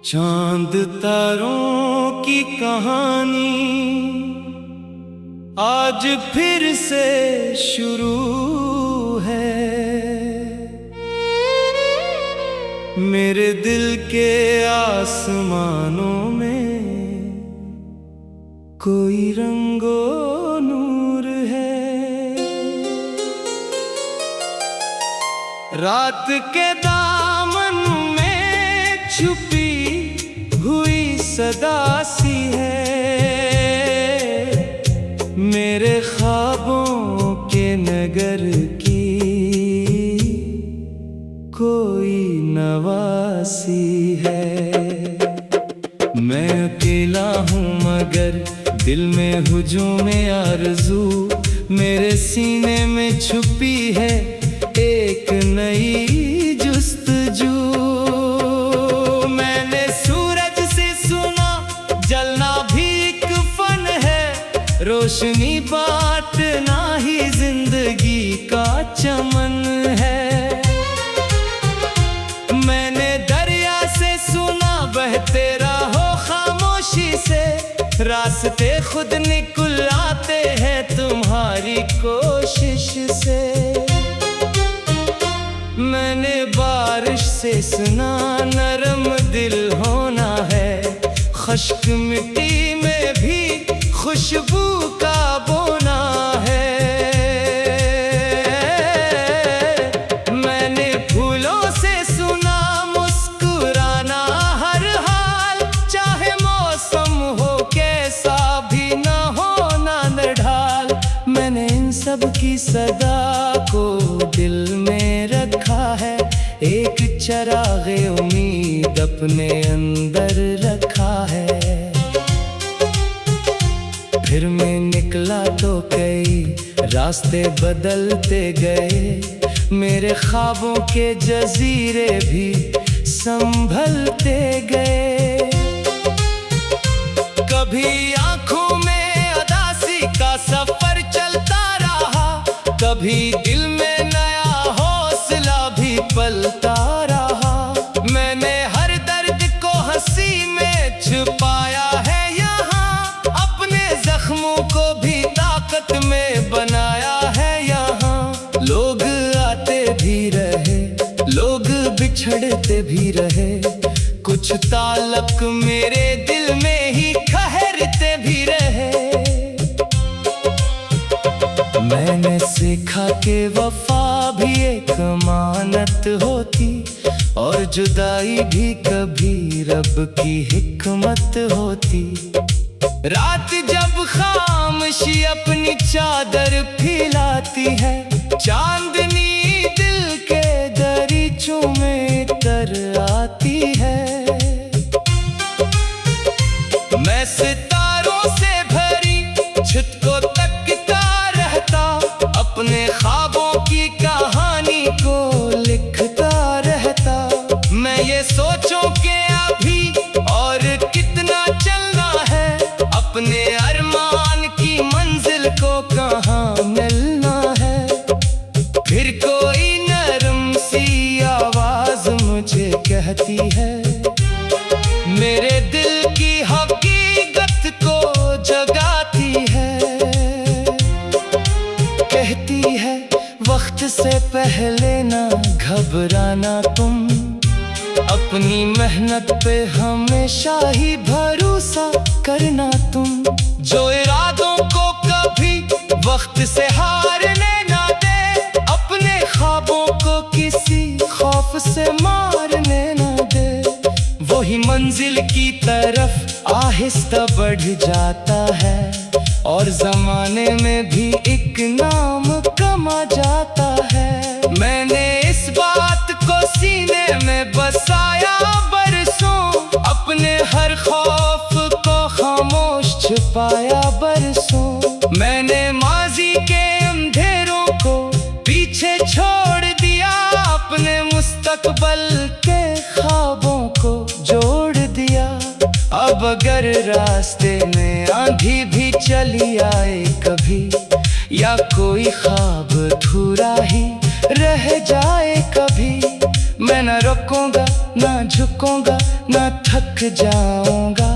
चांद तारों की कहानी आज फिर से शुरू है। मेरे दिल के आसमानों में कोई रंगो नूर है। रात के दामन में छुपी हुई सदा सी है। मेरे ख्वाबों के नगर की कोई नवासी है। मैं अकेला हूँ मगर दिल में हुजूम आरज़ू। मेरे सीने में छुपी है एक नई जुस्तजू। मैंने सूरज से सुना जलना भी एक फन है। रोशनी बांटना ही जिंदगी का चमन है। मैंने दरिया से सुना बहते रहो खामोशी से। रास्ते खुद निकल आते हैं तुम्हारी कोशिश से। मैंने बारिश से सुना नरम दिल होना है। खुश्क मिट्टी में भी खुशबू का बोना है। मैंने फूलों से सुना मुस्कुराना हर हाल। चाहे मौसम हो कैसा भी ना हो ना निढाल। मैंने इन सब की सदा को दिल में रखा है। एक चराग़े उम्मीद अपने अंदर रखा है। फिर मैं निकला तो कई रास्ते बदलते गए। मेरे ख्वाबों के जजीरे भी संभलते गए। कभी आंखों में उदासी का सफर चलता रहा। कभी दिल में नया हौसला भी पलता रहा। मैंने हर दर्द को हंसी में छुपाया है यहाँ। अपने जख्मों को भी ताकत में बनाया है यहाँ। लोग आते भी रहे लोग बिछड़ते भी रहे। कुछ ताल्लुक मेरे दिल में ही ठहरते भी रहे। मैंने सीखा कि वफा भी एक अमानत होती। और जुदाई भी कभी रब की हिकमत होती। रात जब खामोशी अपनी चादर फैलाती है। चांदनी दिल के दरीचों में तर आती है। मैं सितारों से भरी छत को तकता रहता। अपने ख्वाबों की कहानी को लिखता रहता। मैं ये सोचूं कि अभी और कितना चलना है। अपने अरमान की मंजिल को कहाँ मिलना है। फिर कोई नरम सी आवाज मुझे कहती है। मेरे दिल की हकीकत को जगाती है। कहती है वक्त से पहले ना घबराना तुम। अपनी मेहनत पे हमेशा ही भरोसा करना तुम। जो इरादों को कभी वक्त से हारने ना दे। अपने ख्वाबों को किसी खौफ से मारने ना दे। वही मंजिल की तरफ आहिस्ता बढ़ जाता है। और जमाने में भी एक नाम कमा जाता है। मैंने इस बात को सीने में बसाया बरसों। अपने हर खौफ को खामोश छुपाया बरसों। मैंने माजी के अंधेरों को पीछे छोड़ दिया। अपने मुस्तकबल के ख्वाबों को जोड़ दिया। अब अगर रास्ते में आंधी भी चली आए कभी। या कोई ख्वाब अधूरा ही रह जाए कभी। मैं न रुकूंगा, न झुकूंगा, न थक जाऊंगा,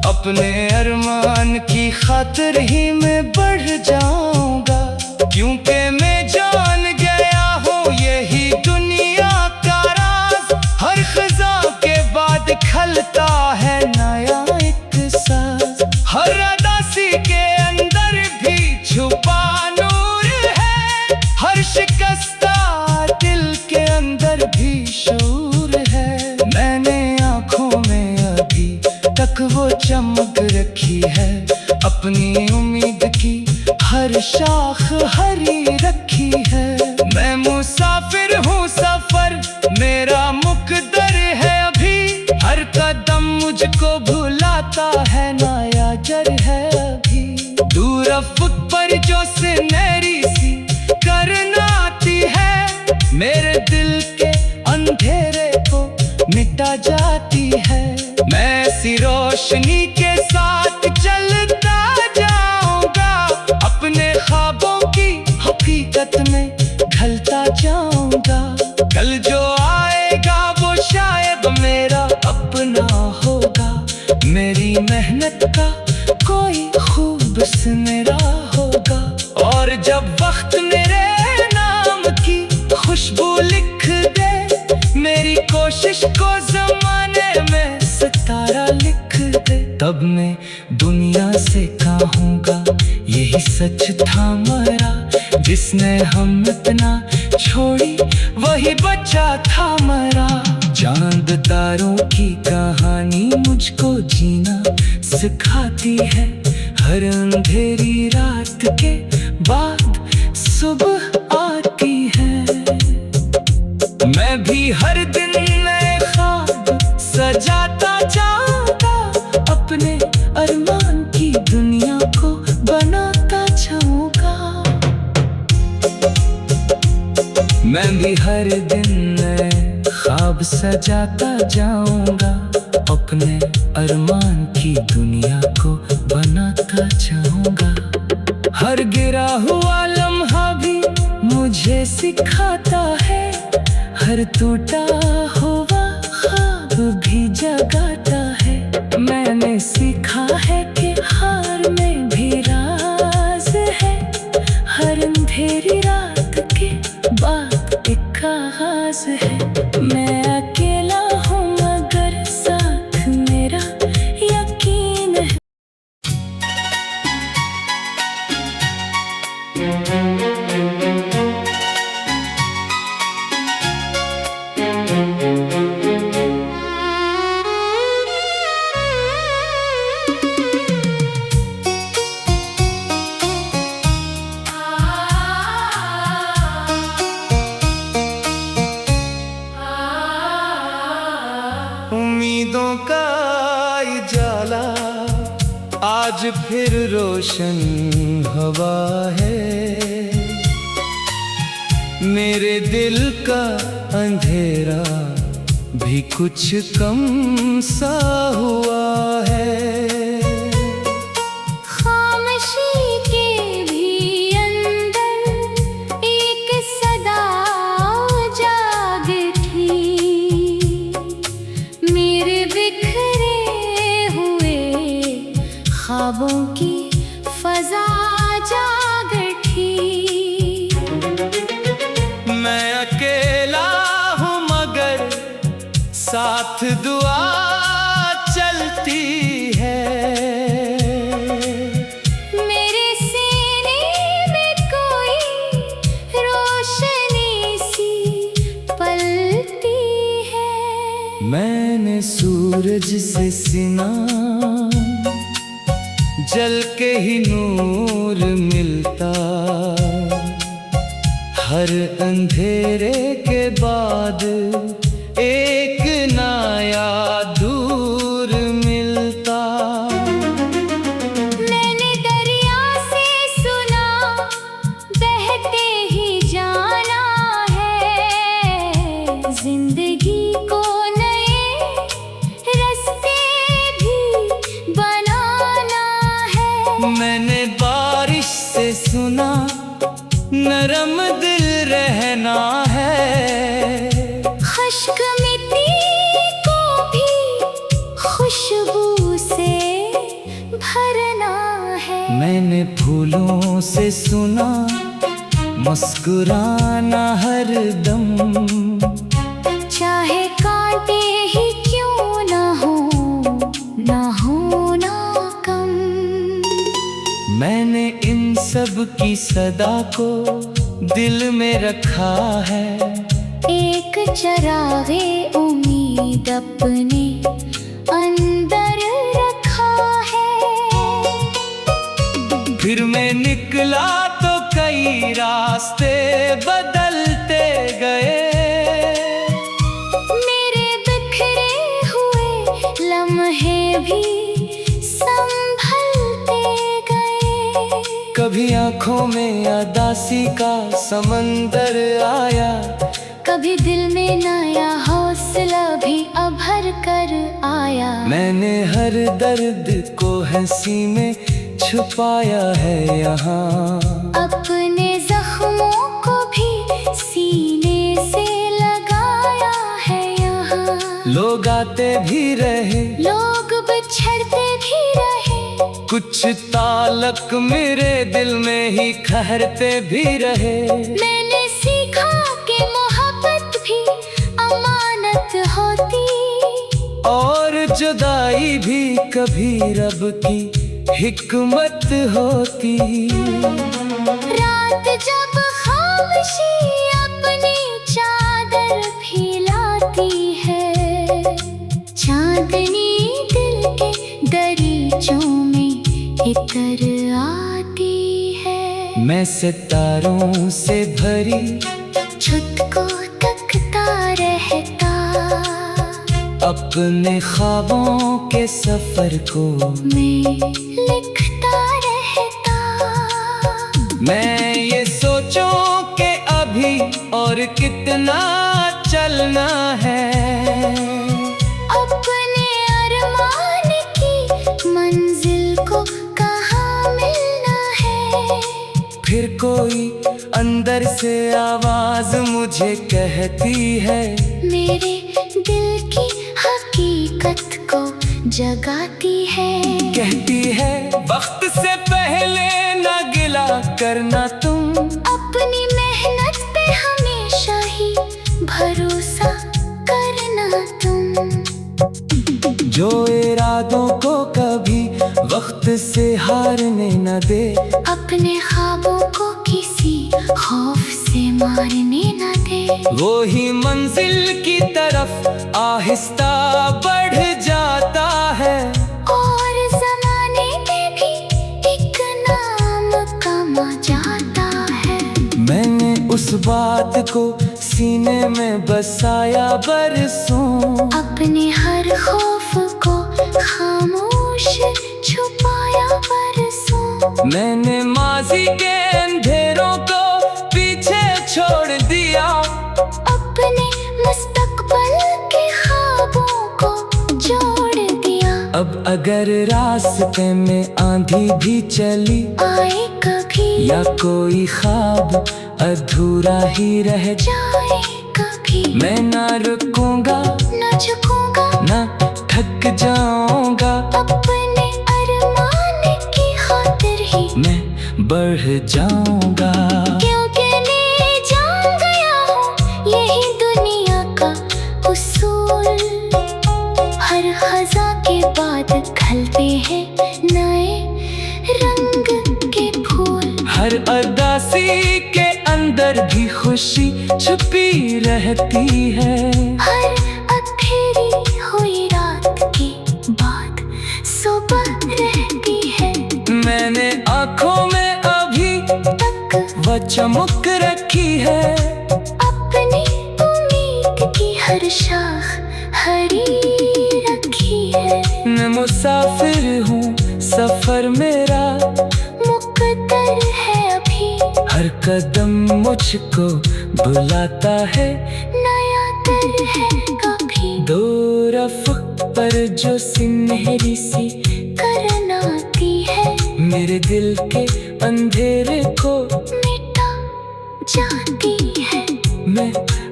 अपने अरमान की खातिर ही मैं बढ़ जाऊंगा। क्योंकि मैं जान गया हूँ यही दुनिया का राज, हर खज़ा के बाद खलता है नया एक साज। हर अदासी के अंदर भी छुपा नूर है, हर शिकस्ता दिल के अंदर भी शूर है। मैंने आँखों में अभी तक वो चमक रखी है, अपनी उम्मीद की हर शाख हरी रखी है। मैं मुसाफिर हूँ, सफर मेरा मुकद्दर है अभी, हर कदम मुझको भुलाता है नया जर है अभी। दूर अफ़क़ पर जो सुनहरी सी करन आती है, मेरे दिल के अंधेरे को मिटा जाती है। मैं ऐसी रोशनी के साथ चलता जाऊंगा, अपने ख्वाबों की हकीकत में ढलता जाऊंगा। कल जो आएगा वो शायद मेरा अपना होगा, मेरी मेहनत का कोई खूब सुनहरा होगा। और जब वक्त मेरे नाम की खुशबू लिख दे, मेरी कोशिश को ज़माने में सितारा लिख दे, तब मैं दुनिया से कहूँगा यही सच था मरा, जिसने हम इतना छोड़ी वही बचा था मरा। चांद तारों की कहानी मुझको जीना सिखाती है, हर अंधेरी रात के बाद सुबह आती है। मैं भी हर दिन नए ख्वाब सजाता जाऊंगा, अपने अरमान की दुनिया को बनाता जाऊंगा। मैं भी हर दिन नए ख्वाब सजाता जाऊंगा, अपने अरमान की दुनिया को बनाता जाऊंगा। हर गिरा हुआ लम्हा भी मुझे सिखाता है, हर टूटा हुआ ख्वाब भी जगाता है। मैंने सीखा है कि हार में भी राज है, हर अंधेरी रात के बाद एक आगाज है। मैं अकेला हूँ मगर साथ मेरा यकीन है। उम्मीदों का उजाला आज फिर रोशन हवा है, मेरे दिल का अंधेरा भी कुछ कम सा हुआ है। ख्वाबों की फजा जाग उठी। मैं अकेला हूँ मगर साथ दुआ चलती है। मेरे सीने में कोई रोशनी सी पलती है। मैंने सूरज से सीना जल के ही नूर मिलता, हर अंधेरे के बाद एक नया दूर मिलता। मैंने दरिया से सुना बहते ही जाना है, जिंदगी को नए रास्ते भी बनाना है। मैंने बारिश से सुना नरम दिल रहना है, खुश्क मिट्टी को भी भरना है। मैंने फूलों से सुना मुस्कुराना हर दम, चाहे कांटे ही क्यों ना हो ना कम। मैंने इन सब की सदा को दिल में रखा है, एक चरागे उम्मीद अपने अंदर रखा है। फिर मैं निकला तो कई रास्ते बदलते गए, मेरे बिखरे हुए लम्हे भी संभलते गए। कभी आंखों में उदासी का समंदर आया, कभी दिल में नया हौसला भी उभर कर आया। मैंने हर दर्द को हंसी में छुपाया है यहाँ, अपने जख्मों को भी सीने से लगाया है यहाँ। लोग आते भी रहे, लोग बिछड़ते भी रहे, कुछ ताल्लुक मेरे दिल में ही ठहरते भी रहे। मैंने सीखा कि मोहब्बत भी अमानत होती, और जुदाई भी कभी रब की हिकमत होती। रात जब खामोशी अपनी चादर फैलाती है, चांदनी दिल के दरीचों में इतर आती है। मैं सितारों से भरी छत को तकता रहता, अपने ख्वाबों के सफर को मैं लिखता रहता। मैं ये सोचूं कि अभी और कितना चलना है, अपने अरमान की मंजिल को कहाँ मिलना है। फिर कोई अंदर से आवाज मुझे कहती है, मेरे दिल की हकीकत को जगाती है। कहती है वक्त से पहले ना गिला करना तुम, अपनी मेहनत पे हमेशा ही भरोसा करना तुम। जो इरादों को कभी वक्त से हारने न दे, अपने ख्वाबों को किसी खौफ से मारने न दे, वो ही मंजिल की तरफ आहिस्ता बढ़ जाता है। और ज़माने में भी एक नाम कमा जाता है। मैंने उस बात को सीने में बसाया बरसों, अपने हर खौफ को खामोश छुपाया बरसों। मैंने माजी के अंधेरों को पीछे छोड़ दिया, अपने मुस्तकबिल के ख्वाबों को जोड़ दिया। अब अगर रास्ते में आंधी भी चली आए कभी या कोई ख्वाब अधूरा ही रह जाए कभी, मैं ना रुकूंगा न झुकूंगा ना थक जाऊंगा, अपने अरमान की खातिर ही मैं बढ़ जाऊंगा। क्योंकि मैं जान गया हूँ यही दुनिया का उसूल। हर खज़ा के बाद खिलते हैं नए रंग के फूल। हर उदासी के अंदर भी खुशी छुपी रहती है, हर अंधेरी हुई रात के बाद सुबह रहती है। मैंने आँखों में अभी तक वो चमक रखी है, अपनी उम्मीद की हर शाख हरी रखी है। मैं मुसाफिर हूँ सफर मेरा मुकद्दर है अभी, हर कदम मुझको बुलाता है। नया दर है कभी, दो रफ़्क़ पर जो सुनहरी सी करन आती है, मेरे दिल के अंधेरे को मिटा जाती है। मैं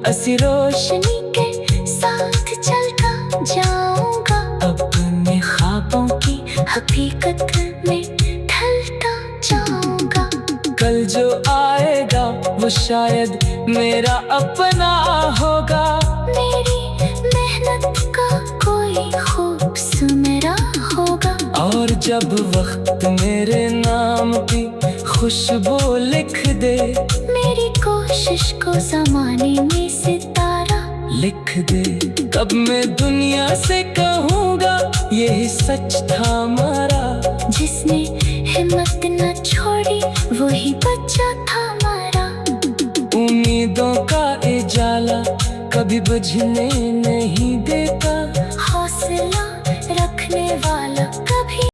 ऐसी रोशनी रोशनी के साथ चलता जाऊंगा, अपने ख्वाबों की हकीकत में ढलता जाऊंगा। कल जो आएगा वो शायद मेरा अपना होगा। मेरी मेहनत का कोई खूब मेरा होगा। और जब वक्त मेरे नाम की खुशबू लिख दे, मेरी कोशिश को ज़माने में सितारा लिख दे, तब मैं दुनिया से कहूँगा यही सच था हमारा। जिसने हिम्मत न छोड़ी वही बच्चा था हमारा। उम्मीदों का उजाला कभी बुझने नहीं देता।